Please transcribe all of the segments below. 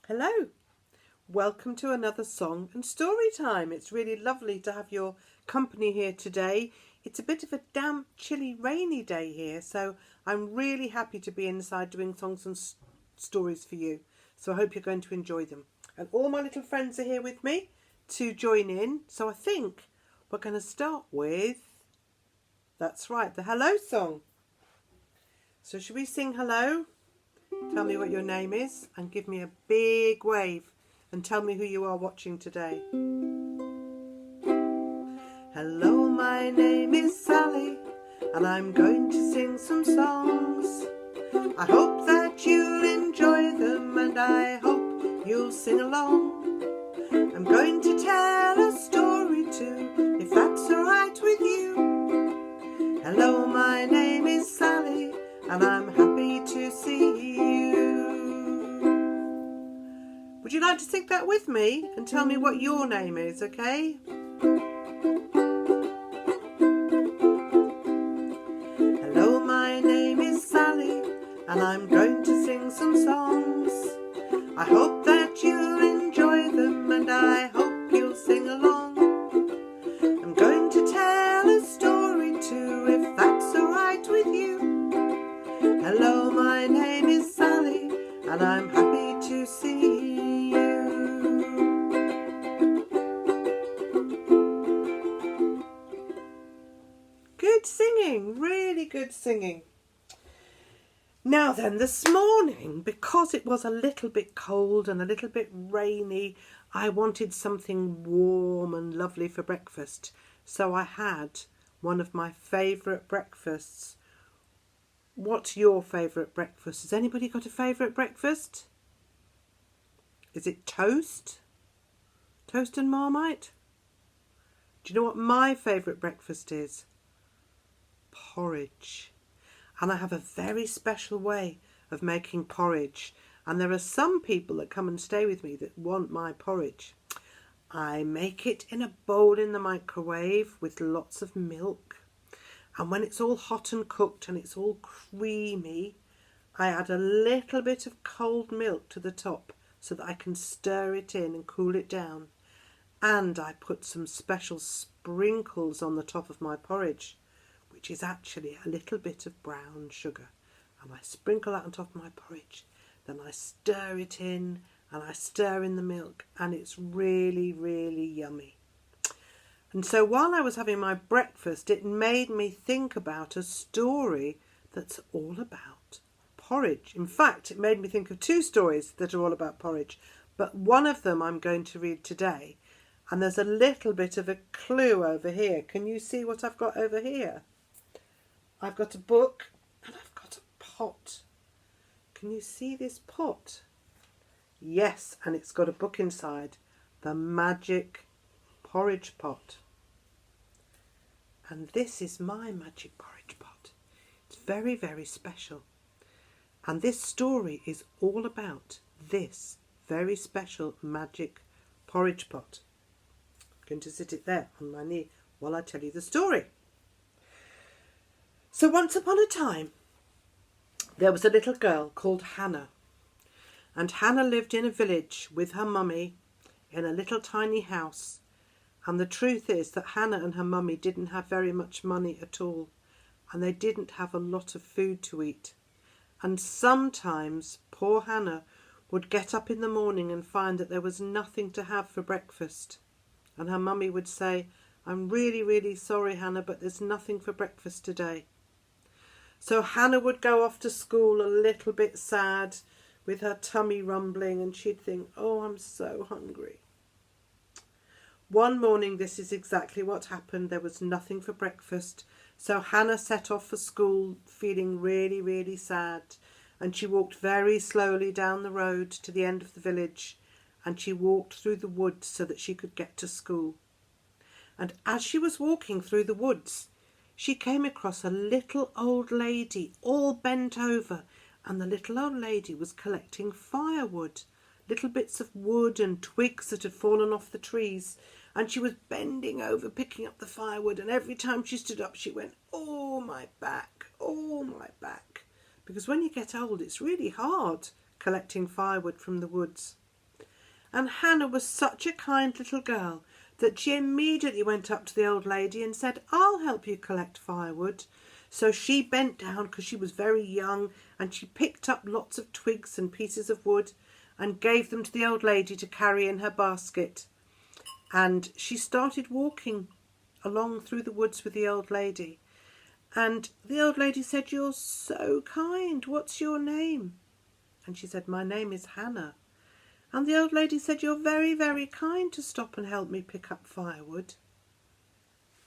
Hello, welcome to another song and story time. It's really lovely to have your company here today. It's a bit of a damp, chilly, rainy day here, so I'm really happy to be inside doing songs and stories for you. So I hope you're going to enjoy them. And all my little friends are here with me to join in. So I think we're going to start with, that's right, the hello song. So should we sing hello? Tell me what your name is and give me a big wave and tell me who you are watching today. Hello, my name is Sally and I'm going to sing some songs. I hope that you'll enjoy them and I hope you'll sing along. I'm going to tell a story too, if that's alright with you. Hello, my name is Sally and I'm happy to see you. Would you like to sing that with me and tell me what your name is, okay? Hello, my name is Sally and I'm going to sing some songs. I hope that you'll enjoy them and I hope you'll sing along. I'm going to tell a story too, if that's alright with you. Hello, my name is Sally and I'm happy to see you. Good singing, really good singing. Now then, this morning, because it was a little bit cold and a little bit rainy, I wanted something warm and lovely for breakfast. So I had one of my favourite breakfasts. What's your favourite breakfast? Has anybody got a favourite breakfast? Is it toast? Toast and Marmite? Do you know what my favourite breakfast is? Porridge. And I have a very special way of making porridge. And there are some people that come and stay with me that want my porridge. I make it in a bowl in the microwave with lots of milk. And when it's all hot and cooked and it's all creamy, I add a little bit of cold milk to the top so that I can stir it in and cool it down. And I put some special sprinkles on the top of my porridge, which is actually a little bit of brown sugar. And I sprinkle that on top of my porridge. Then I stir it in and I stir in the milk and it's really, really yummy. And so while I was having my breakfast, it made me think about a story that's all about porridge. In fact, it made me think of two stories that are all about porridge. But one of them I'm going to read today. And there's a little bit of a clue over here. Can you see what I've got over here? I've got a book and I've got a pot. Can you see this pot? Yes, and it's got a book inside. The Magic Porridge Pot. And this is my magic porridge pot. It's very, very special. And this story is all about this very special magic porridge pot. I'm going to sit it there on my knee while I tell you the story. So once upon a time, there was a little girl called Hannah. And Hannah lived in a village with her mummy in a little tiny house. And the truth is that Hannah and her mummy didn't have very much money at all. And they didn't have a lot of food to eat. And sometimes poor Hannah would get up in the morning and find that there was nothing to have for breakfast. And her mummy would say, "I'm really, really sorry, Hannah, but there's nothing for breakfast today." So Hannah would go off to school a little bit sad with her tummy rumbling and she'd think, "Oh, I'm so hungry." One morning this is exactly what happened. There was nothing for breakfast. So Hannah set off for school feeling really, really sad. And she walked very slowly down the road to the end of the village. And she walked through the woods so that she could get to school. And as she was walking through the woods, she came across a little old lady all bent over. And the little old lady was collecting firewood, little bits of wood and twigs that had fallen off the trees. And she was bending over, picking up the firewood. And every time she stood up, she went, "Oh, my back, oh, my back." Because when you get old, it's really hard collecting firewood from the woods. And Hannah was such a kind little girl that she immediately went up to the old lady and said, "I'll help you collect firewood." So she bent down, because she was very young, and she picked up lots of twigs and pieces of wood and gave them to the old lady to carry in her basket. And she started walking along through the woods with the old lady. And the old lady said, "You're so kind. What's your name?" And she said, "My name is Hannah." And the old lady said, "You're very, very kind to stop and help me pick up firewood."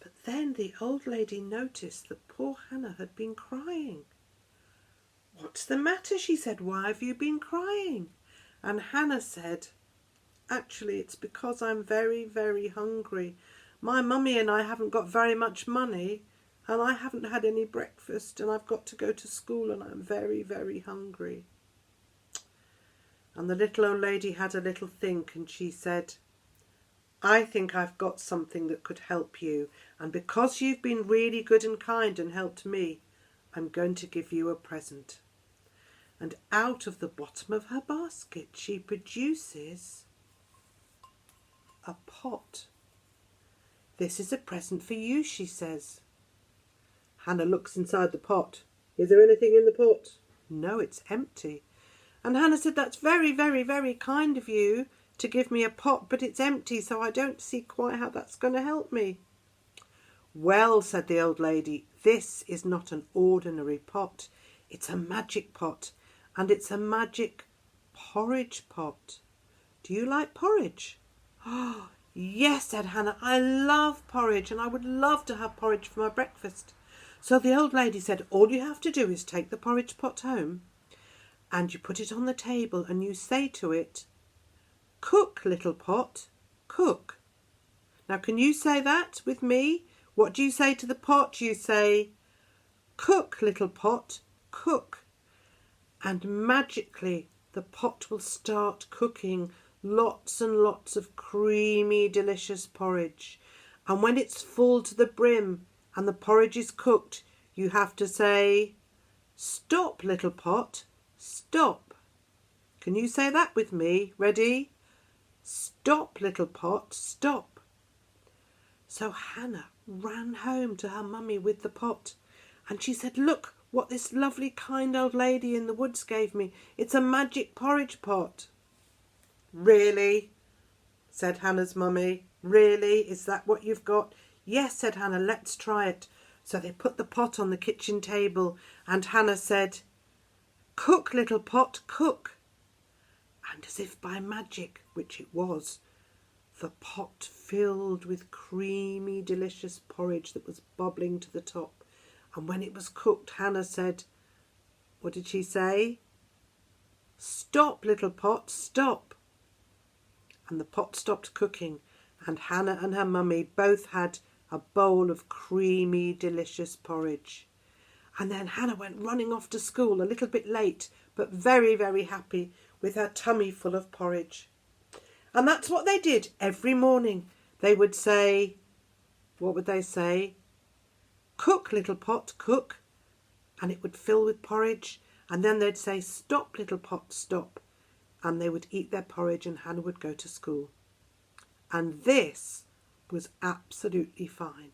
But then the old lady noticed that poor Hannah had been crying. "What's the matter?" she said. "Why have you been crying?" And Hannah said, "Actually, it's because I'm very, very hungry. My mummy and I haven't got very much money, and I haven't had any breakfast, and I've got to go to school, and I'm very, very hungry." And the little old lady had a little think, and she said, "I think I've got something that could help you, and because you've been really good and kind and helped me, I'm going to give you a present." And out of the bottom of her basket she produces a pot. "This is a present for you," she says. Hannah looks inside the pot. "Is there anything in the pot?" "No, it's empty." And Hannah said, "That's very, very, very kind of you to give me a pot, but it's empty, so I don't see quite how that's going to help me." "Well," said the old lady, "this is not an ordinary pot. It's a magic pot, and it's a magic porridge pot. Do you like porridge?" "Oh, yes," said Hannah, "I love porridge, and I would love to have porridge for my breakfast." So the old lady said, "All you have to do is take the porridge pot home, and you put it on the table, and you say to it, 'Cook, little pot, cook.' Now, can you say that with me? What do you say to the pot? You say, 'Cook, little pot, cook.' And magically the pot will start cooking lots and lots of creamy, delicious porridge. And when it's full to the brim and the porridge is cooked, you have to say, 'Stop, little pot, stop.' Can you say that with me? Ready? Stop, little pot, stop." So Hannah ran home to her mummy with the pot, and she said, "Look what this lovely kind old lady in the woods gave me. It's a magic porridge pot." "Really?" said Hannah's mummy. "Really? Is that what you've got?" "Yes," said Hannah, "let's try it." So they put the pot on the kitchen table, and Hannah said, "Cook, little pot, cook." And as if by magic, which it was, the pot filled with creamy, delicious porridge that was bubbling to the top. And when it was cooked, Hannah said, what did she say? "Stop, little pot, stop." And the pot stopped cooking, and Hannah and her mummy both had a bowl of creamy, delicious porridge. And then Hannah went running off to school, a little bit late, but very, very happy, with her tummy full of porridge. And that's what they did every morning. They would say, what would they say? "Cook, little pot, cook." And it would fill with porridge. And then they'd say, "Stop, little pot, stop." And they would eat their porridge, and Hannah would go to school. And this was absolutely fine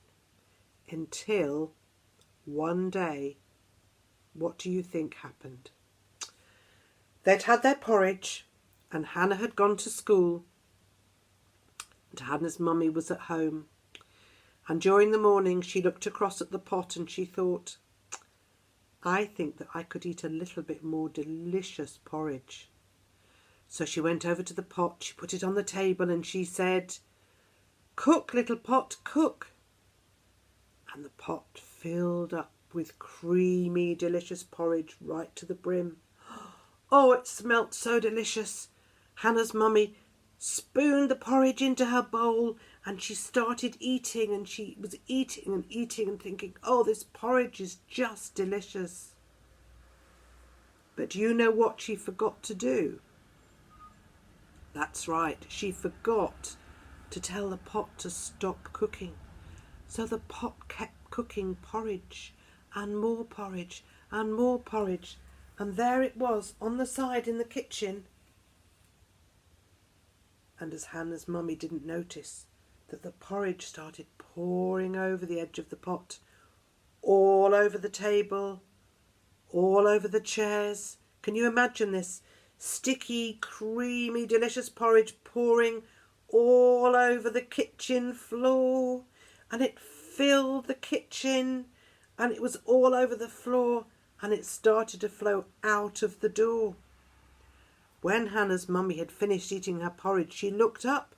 until one day, what do you think happened? They'd had their porridge, and Hannah had gone to school, and Hannah's mummy was at home. And during the morning she looked across at the pot and she thought, "I think that I could eat a little bit more delicious porridge." So she went over to the pot, she put it on the table, and she said, "Cook, little pot, cook." And the pot filled up with creamy, delicious porridge right to the brim. Oh, it smelt so delicious. Hannah's mummy spooned the porridge into her bowl, and she started eating, and she was eating and eating and thinking, "Oh, this porridge is just delicious." But do you know what she forgot to do? That's right, she forgot to tell the pot to stop cooking. So the pot kept cooking porridge and more porridge and more porridge. And there it was on the side in the kitchen. And as Hannah's mummy didn't notice that the porridge started pouring over the edge of the pot, all over the table, all over the chairs. Can you imagine this? Sticky, creamy, delicious porridge pouring all over the kitchen floor, and it filled the kitchen, and it was all over the floor, and it started to flow out of the door. When Hannah's mummy had finished eating her porridge, she looked up,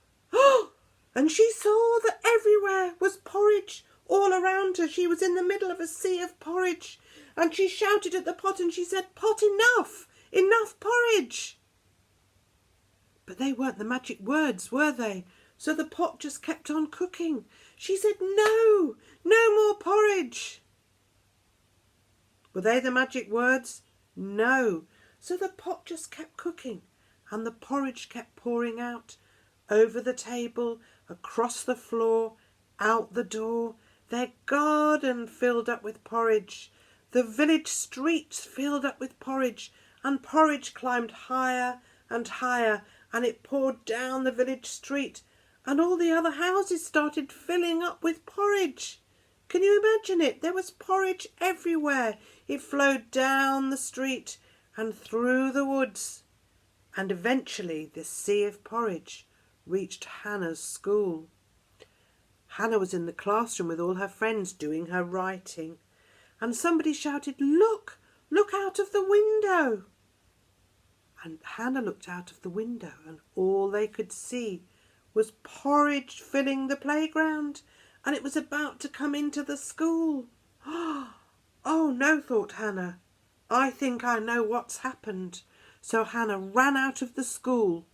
and she saw that everywhere was porridge all around her. She was in the middle of a sea of porridge, and she shouted at the pot and she said, "Pot, enough! Enough porridge!" But they weren't the magic words, were they? So the pot just kept on cooking. She said, "No, no more porridge." Were they the magic words? No. So the pot just kept cooking, and the porridge kept pouring out, over the table, across the floor, out the door. Their garden filled up with porridge. The village streets filled up with porridge, and porridge climbed higher and higher, and it poured down the village street, and all the other houses started filling up with porridge. Can you imagine it? There was porridge everywhere. It flowed down the street and through the woods, and eventually this sea of porridge reached Hannah's school. Hannah was in the classroom with all her friends doing her writing, and somebody shouted, "Look, look out of the window." And Hannah looked out of the window, and all they could see was porridge filling the playground, and it was about to come into the school. Oh no, thought Hannah. I think I know what's happened. So Hannah ran out of the school,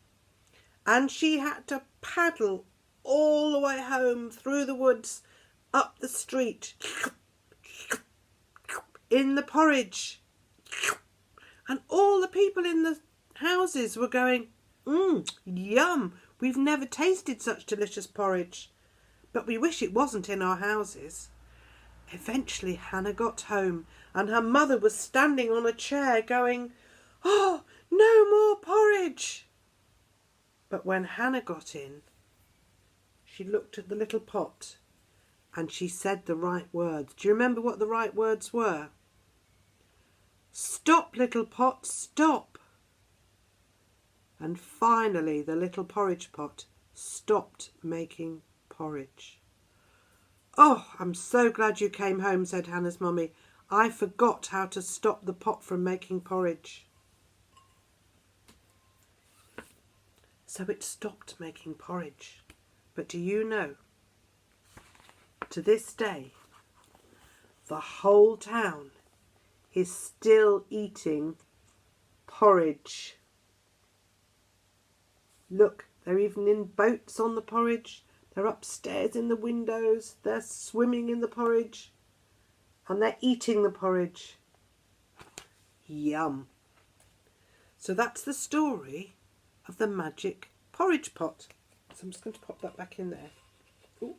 and she had to paddle all the way home through the woods, up the street, in the porridge. And all the people in the houses were going, yum, we've never tasted such delicious porridge, but we wish it wasn't in our houses. Eventually Hannah got home, and her mother was standing on a chair going, "Oh, no more porridge." But when Hannah got in, she looked at the little pot and she said the right words. Do you remember what the right words were? "Stop, little pot, stop." And finally the little porridge pot stopped making porridge. "Oh, I'm so glad you came home," said Hannah's mummy. "I forgot how to stop the pot from making porridge." So it stopped making porridge. But do you know, to this day, the whole town is still eating porridge. Look, they're even in boats on the porridge. They're upstairs in the windows. They're swimming in the porridge. And they're eating the porridge. Yum. So that's the story of the magic porridge pot. So I'm just going to pop that back in there. Ooh.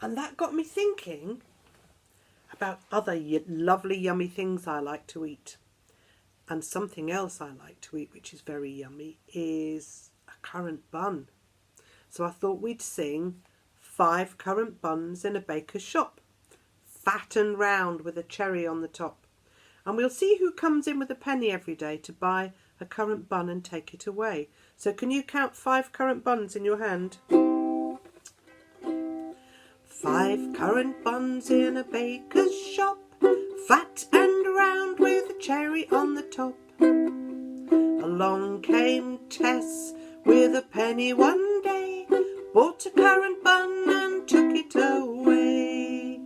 And that got me thinking about other lovely yummy things I like to eat. And something else I like to eat which is very yummy is a currant bun. So I thought we'd sing 5 currant buns in a baker's shop, fat and round with a cherry on the top. And we'll see who comes in with a penny every day to buy a currant bun and take it away. So can you count 5 currant buns in your hand? 5 currant buns in a baker's shop, fat and round with a cherry on the top. Along came Tess with a penny one day, bought a currant bun and took it away.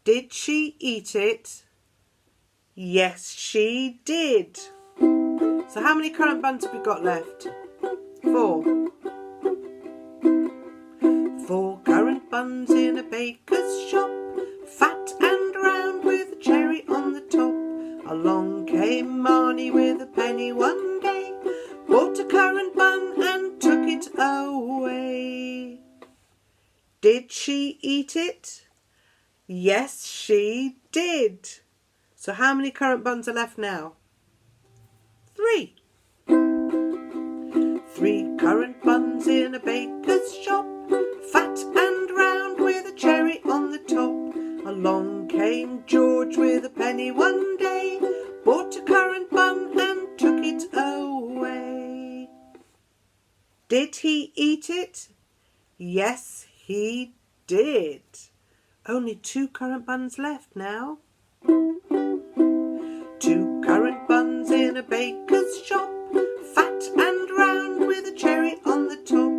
Did she eat it? Yes, she did. So how many currant buns have we got left? 4. 4 currant buns in a baker's shop, fat and round with a cherry on the top. Along came Marnie with a penny one day, bought a currant bun and took it away. Did she eat it? Yes, she did. So how many currant buns are left now? 3. 3 currant buns in a baker's shop, fat and round with a cherry on the top. Along came George with a penny one day, bought a currant bun and took it away. Did he eat it? Yes, he did. Only 2 currant buns left now. 2 currant buns in a baker's shop, fat and round with a cherry on the top.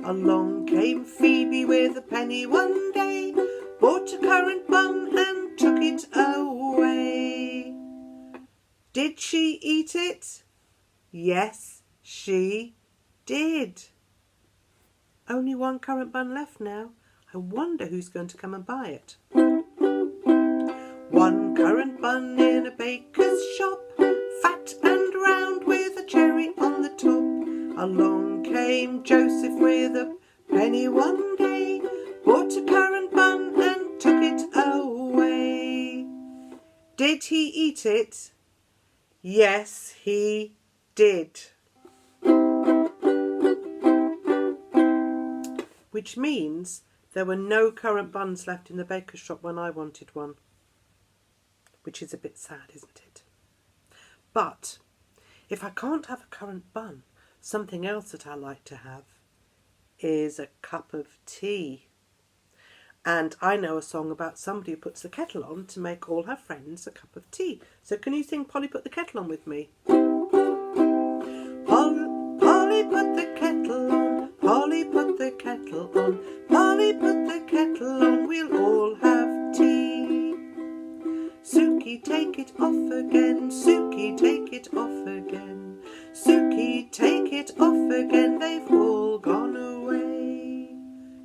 Along came Phoebe with a penny one day, bought a currant bun and took it away. Did she eat it? Yes, she did. Only 1 currant bun left now. I wonder who's going to come and buy it. 1 currant bun in a baker's shop, fat and round with a cherry on the top. Along came Joseph with a penny one day, bought a currant bun and took it away. Did he eat it? Yes, he did. Which means there were no currant buns left in the baker's shop when I wanted one. Which is a bit sad, isn't it? But if I can't have a currant bun, something else that I like to have is a cup of tea. And I know a song about somebody who puts the kettle on to make all her friends a cup of tea. So can you sing Polly Put the Kettle On with me? Polly put the kettle on, Polly put the kettle on, Polly put the kettle on, we'll all have tea. Suki, take it off again, Suki, take it off again, Suki, take it off again, they've all gone away.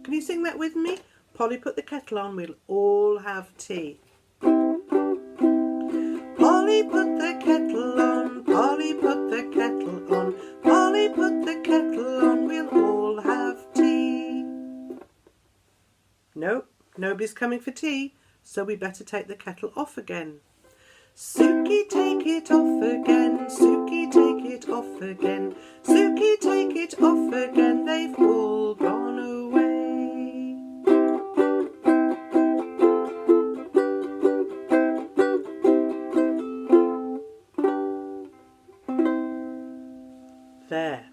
Can you sing that with me? Polly put the kettle on, we'll all have tea. Polly put the kettle on, Polly put the kettle on, Polly put the kettle on, we'll all have tea. Nope, nobody's coming for tea, so we better take the kettle off again. Suki, take it off again, Suki, take it off again, Suki, take it off again, they've all gone away. There.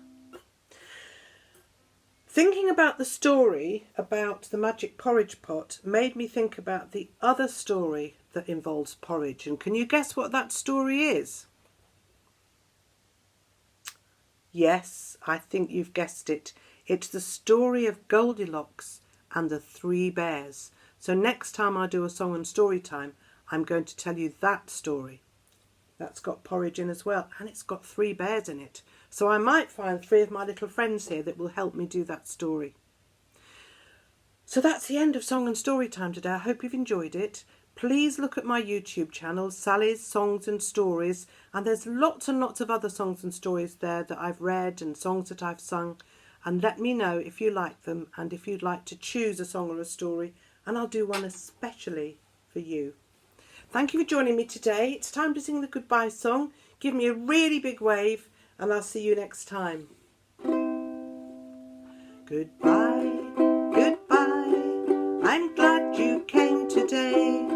Thinking about the story about the magic porridge pot made me think about the other story that involves porridge. And can you guess what that story is? Yes, I think you've guessed it. It's the story of Goldilocks and the 3 bears. So next time I do a song and story time, I'm going to tell you that story. That's got porridge in as well, and it's got 3 bears in it. So I might find 3 of my little friends here that will help me do that story. So that's the end of Song and Story Time today. I hope you've enjoyed it. Please look at my YouTube channel, Sally's Songs and Stories, and there's lots and lots of other songs and stories there that I've read and songs that I've sung, and let me know if you like them and if you'd like to choose a song or a story, and I'll do one especially for you. Thank you for joining me today. It's time to sing the goodbye song. Give me a really big wave and I'll see you next time. Goodbye, goodbye, I'm glad you came today.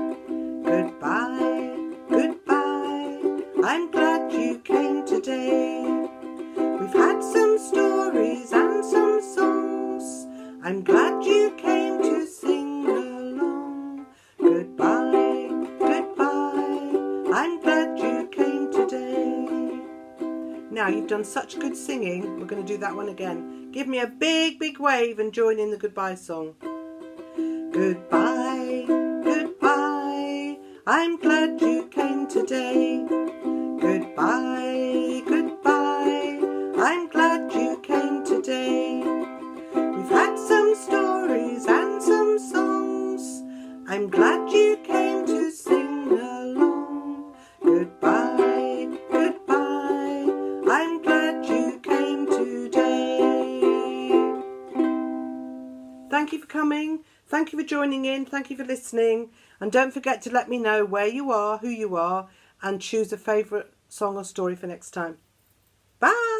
Goodbye, goodbye, I'm glad you came today. We've had some stories and some songs. I'm glad you came to sing along. Goodbye, goodbye, I'm glad you came today. Now you've done such good singing, we're going to do that one again. Give me a big, big wave and join in the goodbye song. Goodbye, goodbye, I'm glad you came today. Goodbye, goodbye, I'm glad you came today. We've had some stories and some songs. I'm glad you came to sing along. Goodbye, goodbye, I'm glad you came today. Thank you for coming. Thank you for joining in. Thank you for listening. And don't forget to let me know where you are, who you are, and choose a favourite song or story for next time. Bye!